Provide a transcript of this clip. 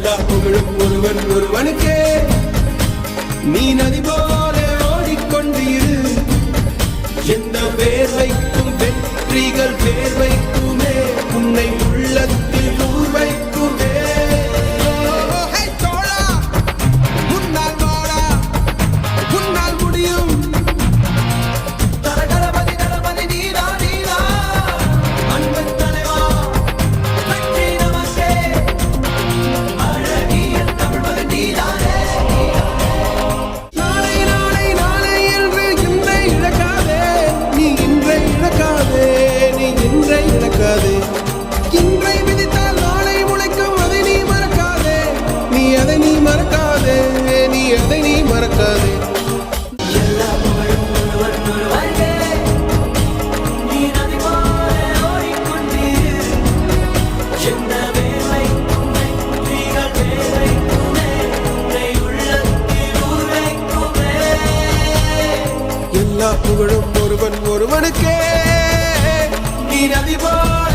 எல்லா புகழும் ஒருவன் ஒருவனுக்கே நீ நதி போல ஓடிக்கொண்டிரு எந்த வேர்வைக்கும் வெற்றிகள் வேர்வைக்குமே உன்னை உள்ளத்தில் ஊர் வைக்குமே எல்லா புகழும் ஒருவன் ஒருவனுக்கே நீ நதி போல